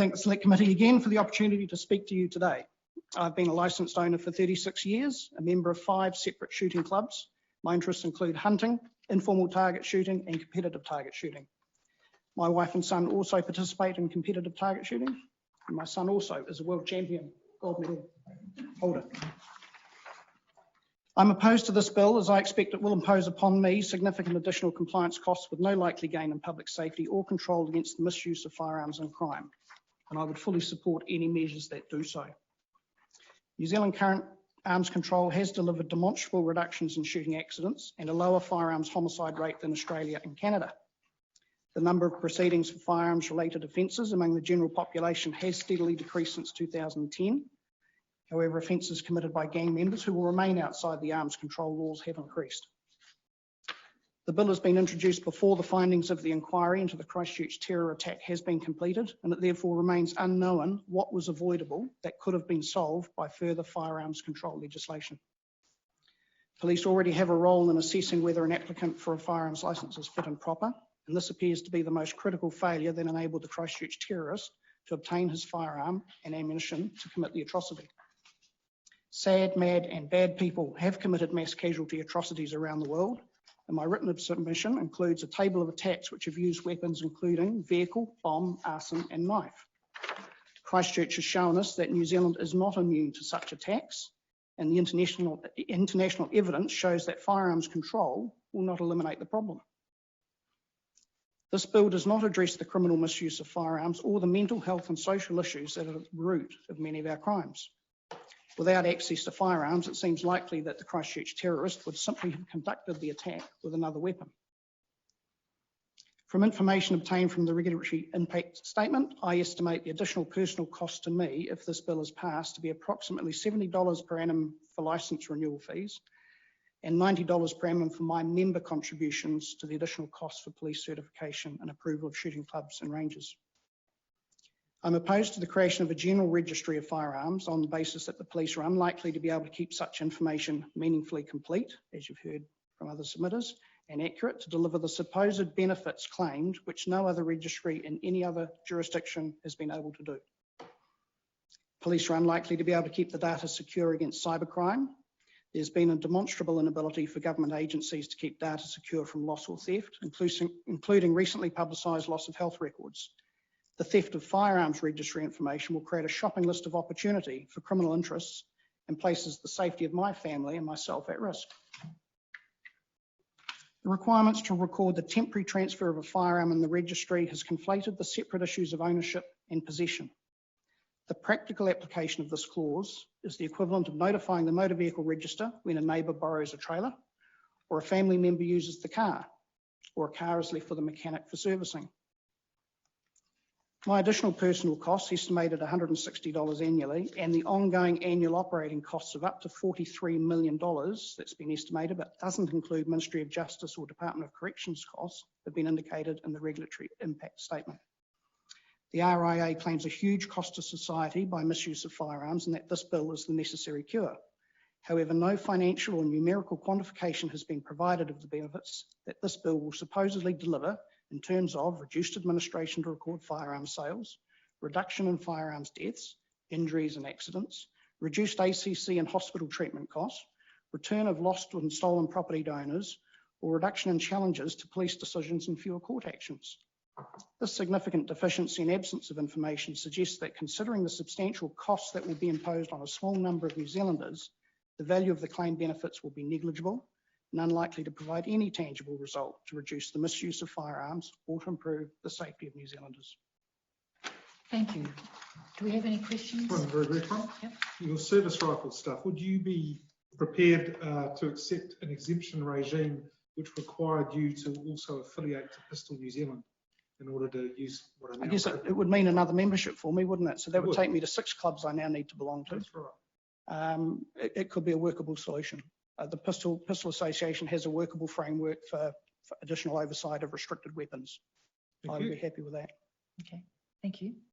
thank the Select Committee again for the opportunity to speak to you today. I've been a licensed owner for 36 years, a member of 5 separate shooting clubs. My interests include hunting, informal target shooting and competitive target shooting. My wife and son also participate in competitive target shooting, and my son also is a world champion gold medal holder. I'm opposed to this bill as I expect it will impose upon me significant additional compliance costs with no likely gain in public safety or control against the misuse of firearms and crime, and I would fully support any measures that do so. New Zealand current arms control has delivered demonstrable reductions in shooting accidents and a lower firearms homicide rate than Australia and Canada. The number of proceedings for firearms related offences among the general population has steadily decreased since 2010. However, offences committed by gang members who will remain outside the arms control laws have increased. The bill has been introduced before the findings of the inquiry into the Christchurch terror attack has been completed, and it therefore remains unknown what was avoidable that could have been solved by further firearms control legislation. Police already have a role in assessing whether an applicant for a firearms licence is fit and proper, and this appears to be the most critical failure that enabled the Christchurch terrorist to obtain his firearm and ammunition to commit the atrocity. Sad, mad and bad people have committed mass casualty atrocities around the world, and my written submission includes a table of attacks which have used weapons including vehicle, bomb, arson and knife. Christchurch has shown us that New Zealand is not immune to such attacks, and the international evidence shows that firearms control will not eliminate the problem. This bill does not address the criminal misuse of firearms or the mental health and social issues that are at the root of many of our crimes. Without access to firearms, it seems likely that the Christchurch terrorist would simply have conducted the attack with another weapon. From information obtained from the regulatory impact statement, I estimate the additional personal cost to me if this bill is passed to be approximately $70 per annum for licence renewal fees and $90 per annum for my member contributions to the additional costs for police certification and approval of shooting clubs and ranges. I'm opposed to the creation of a general registry of firearms on the basis that the police are unlikely to be able to keep such information meaningfully complete, as you've heard from other submitters, and accurate to deliver the supposed benefits claimed, which no other registry in any other jurisdiction has been able to do. Police are unlikely to be able to keep the data secure against cybercrime. There's been a demonstrable inability for government agencies to keep data secure from loss or theft, including recently publicised loss of health records. The theft of firearms registry information will create a shopping list of opportunity for criminal interests and places the safety of my family and myself at risk. The requirements to record the temporary transfer of a firearm in the registry has conflated the separate issues of ownership and possession. The practical application of this clause is the equivalent of notifying the motor vehicle register when a neighbour borrows a trailer, or a family member uses the car, or a car is left for the mechanic for servicing. My additional personal costs, estimated $160 annually, and the ongoing annual operating costs of up to $43 million that's been estimated, but doesn't include Ministry of Justice or Department of Corrections costs, have been indicated in the regulatory impact statement. The RIA claims a huge cost to society by misuse of firearms and that this bill is the necessary cure. However, no financial or numerical quantification has been provided of the benefits that this bill will supposedly deliver in terms of reduced administration to record firearms sales, reduction in firearms deaths, injuries and accidents, reduced ACC and hospital treatment costs, return of lost and stolen property to owners, or reduction in challenges to police decisions and fewer court actions. This significant deficiency and absence of information suggests that considering the substantial costs that will be imposed on a small number of New Zealanders, the value of the claim benefits will be negligible and unlikely to provide any tangible result to reduce the misuse of firearms or to improve the safety of New Zealanders. Thank you. Do we have any questions? One very brief one. Yep. Your service rifle stuff, would you be prepared to accept an exemption regime which required you to also affiliate to Pistol New Zealand in order to use what I guess it would mean another membership for me, wouldn't it? So that would take me to 6 clubs I now need to belong to. That's right. It could be a workable solution. The Pistol Association has a workable framework for additional oversight of restricted weapons. I'd be happy with that. Okay, thank you.